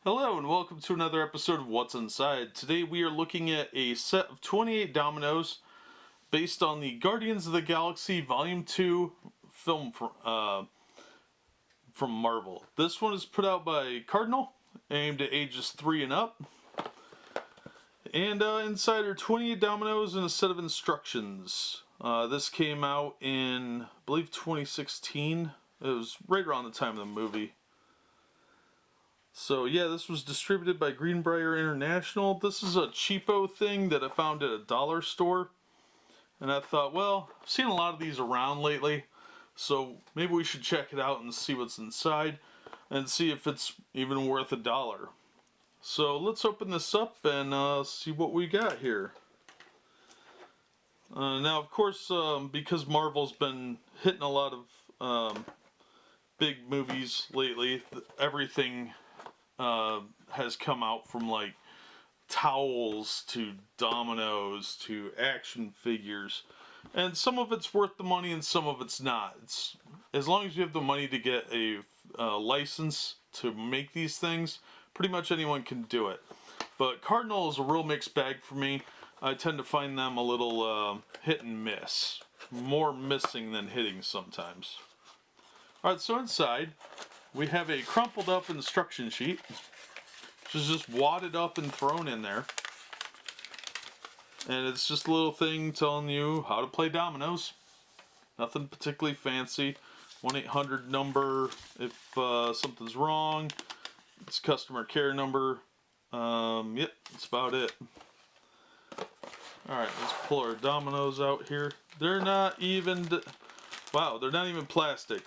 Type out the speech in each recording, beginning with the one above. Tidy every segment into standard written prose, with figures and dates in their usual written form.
Hello and welcome to another episode of What's Inside. Today we are looking at a set of 28 dominoes based on the Guardians of the Galaxy Volume 2 film from Marvel. This one is put out by Cardinal, aimed at ages 3 and up. And inside are 28 dominoes and a set of instructions. This came out in, I believe, 2016. It was right around the time of the movie. So yeah, this was distributed by Greenbrier International. This is a cheapo thing that I found at a dollar store. And I thought, well, I've seen a lot of these around lately, so maybe we should check it out and see what's inside and see if it's even worth $1. So let's open this up and see what we got here. Now, of course, because Marvel's been hitting a lot of big movies lately, everything has come out, from like towels to dominoes to action figures, and some of it's worth the money and some of it's not. It's as long as you have the money to get a license to make these things, pretty much anyone can do it. But Cardinal is a real mixed bag for me. I tend to find them a little hit and miss, more missing than hitting sometimes. Alright, so inside we have a crumpled up instruction sheet, which is just wadded up and thrown in there. And it's just a little thing telling you how to play dominoes. Nothing particularly fancy. 1-800 number if something's wrong. It's customer care number. Yep, that's about it. Alright, let's pull our dominoes out here. They're not even... Wow, they're not even plastic.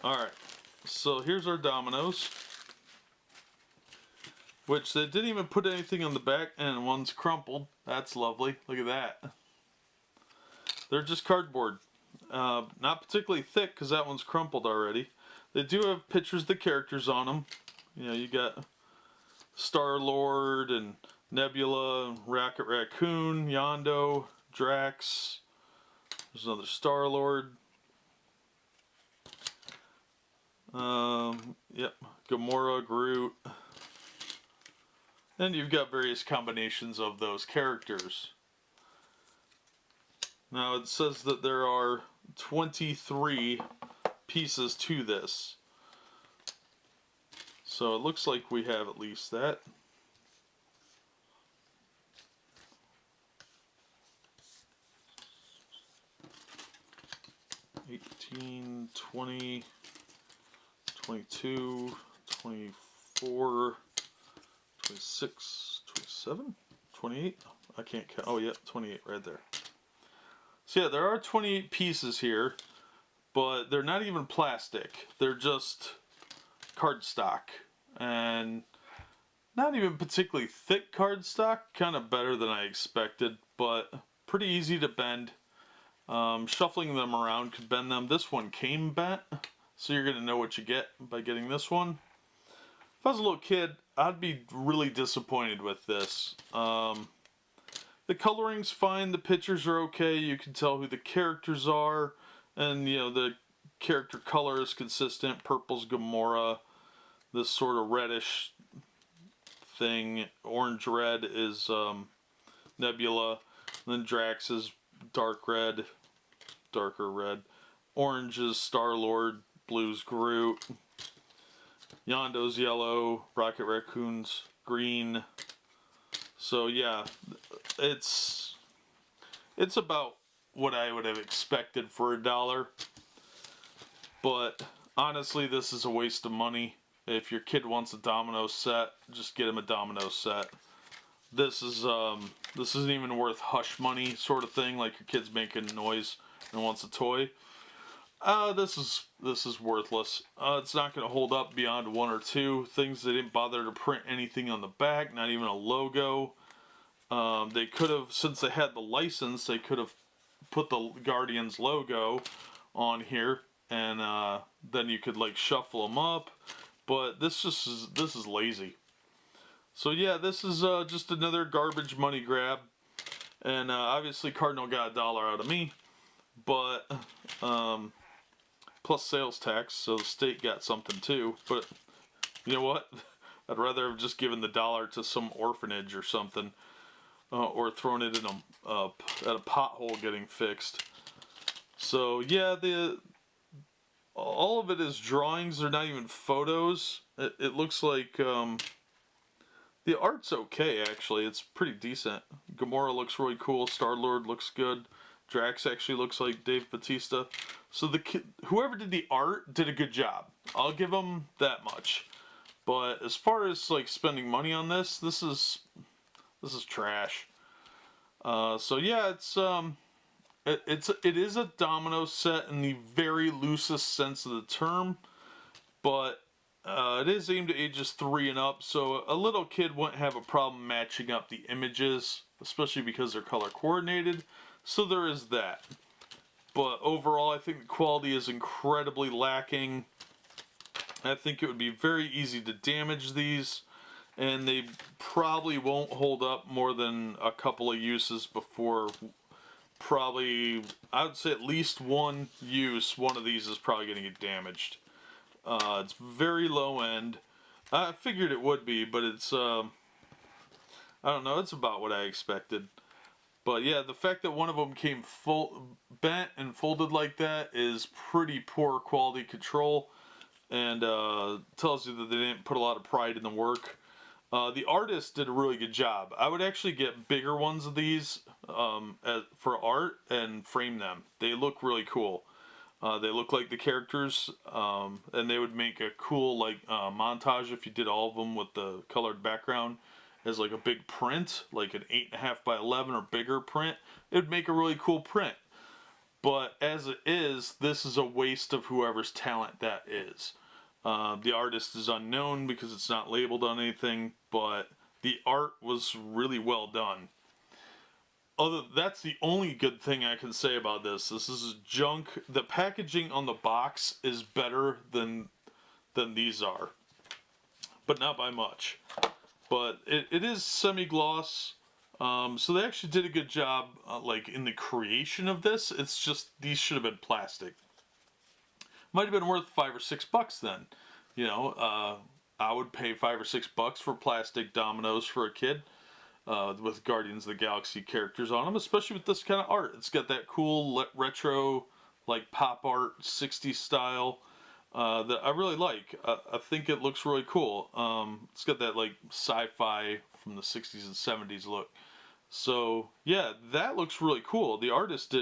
Alright, so here's our dominoes, which they didn't even put anything on the back, and one's crumpled. That's lovely. Look at that. They're just cardboard. Not particularly thick because that one's crumpled already. They do have pictures of the characters on them. You know, you got Star-Lord and Nebula, Rocket Raccoon, Yondu, Drax. There's another Star-Lord. Yep, Gamora, Groot. And you've got various combinations of those characters. Now it says that there are 23 pieces to this. So it looks like we have at least that. $18, $20, $22, $24, $26, $27, $28. I can't count. Oh, yeah, 28 right there. So yeah, there are 28 pieces here, but they're not even plastic. They're just cardstock, and not even particularly thick cardstock. Kind of better than I expected, but pretty easy to bend. Shuffling them around could bend them. This one came bent, so you're going to know what you get by getting this one. If I was a little kid, I'd be really disappointed with this. The coloring's fine, the pictures are okay, you can tell who the characters are, and you know, the character color is consistent. Purple's Gamora, this sort of reddish thing. Orange-red is Nebula, and then Drax is dark red, darker red. Orange is Star-Lord, blue's Groot. Yondu's yellow, Rocket Raccoon's green. So yeah, it's about what I would have expected for $1. But honestly, this is a waste of money. If your kid wants a domino set, just get him a domino set. This isn't even worth hush money sort of thing, like your kid's making noise and wants a toy. This is worthless. It's not going to hold up beyond one or two things. They didn't bother to print anything on the back, not even a logo. They could have, since they had the license, they could have put the Guardians logo on here, and then you could like shuffle them up. But this is lazy. So yeah, this is just another garbage money grab, and obviously Cardinal got $1 out of me, but plus sales tax, so the state got something too. But you know what? I'd rather have just given the dollar to some orphanage or something, or thrown it in at a pothole getting fixed. So yeah, all of it is drawings. They're not even photos. It looks like the art's okay actually. It's pretty decent. Gamora looks really cool. Star-Lord looks good. Drax actually looks like Dave Bautista. So whoever did the art did a good job. I'll give them that much. But as far as like spending money on this is trash. So yeah, it is a domino set in the very loosest sense of the term, but it is aimed at ages 3 and up, so a little kid wouldn't have a problem matching up the images, especially because they're color coordinated. So there is that. But overall, I think the quality is incredibly lacking. I think it would be very easy to damage these, and they probably won't hold up more than a couple of uses before probably, I would say at least one use, one of these is probably going to get damaged. It's very low end. I figured it would be, but it's, I don't know, it's about what I expected. But yeah, the fact that one of them came bent and folded like that is pretty poor quality control, and tells you that they didn't put a lot of pride in the work. The artist did a really good job. I would actually get bigger ones of these for art and frame them. They look really cool. They look like the characters, and they would make a cool like montage if you did all of them with the colored background as like a big print, like an 8.5 by 11 or bigger print. It would make a really cool print. But as it is, this is a waste of whoever's talent that is. The artist is unknown because it's not labeled on anything, but the art was really well done. That's the only good thing I can say about this. This is junk. The packaging on the box is better than these are, but not by much. But it is semi-gloss, so they actually did a good job like in the creation of this. It's just these should have been plastic. Might have been worth $5 or $6 then. You know, I would pay $5 or $6 for plastic dominoes for a kid with Guardians of the Galaxy characters on them, especially with this kind of art. It's got that cool retro, like pop art, 60s style that I really like. I think it looks really cool. It's got that like sci-fi from the 60s and 70s look. So yeah, that looks really cool. The artist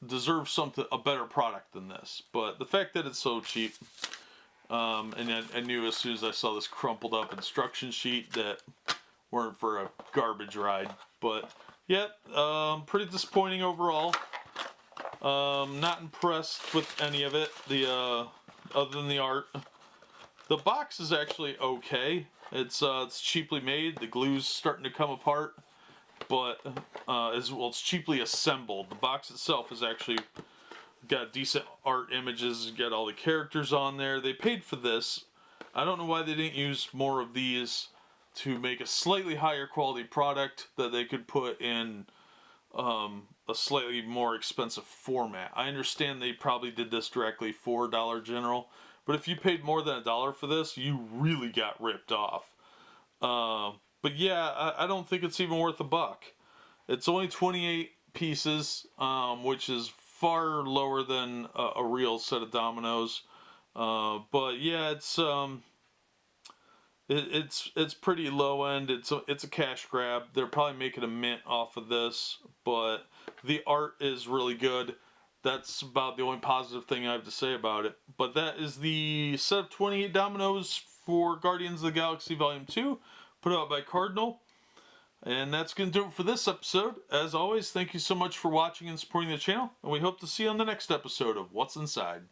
deserves a better product than this. But the fact that it's so cheap, and I knew as soon as I saw this crumpled up instruction sheet that weren't for a garbage ride. But yeah, pretty disappointing overall. Not impressed with any of it. Other than the art. The box is actually okay. It's cheaply made. The glue's starting to come apart, but it's cheaply assembled. The box itself is actually got decent art images. Got all the characters on there. They paid for this. I don't know why they didn't use more of these to make a slightly higher quality product that they could put in a slightly more expensive format. I understand they probably did this directly for Dollar General, but if you paid more than $1 for this, you really got ripped off. But yeah, I don't think it's even worth $1. It's only 28 pieces, which is far lower than a real set of dominoes. But yeah, it's pretty low end. It's a cash grab. They're probably making a mint off of this, but the art is really good. That's about the only positive thing I have to say about it. But that is the set of 28 dominoes for Guardians of the Galaxy Volume 2, put out by Cardinal. And that's going to do it for this episode. As always, thank you so much for watching and supporting the channel, and we hope to see you on the next episode of What's Inside.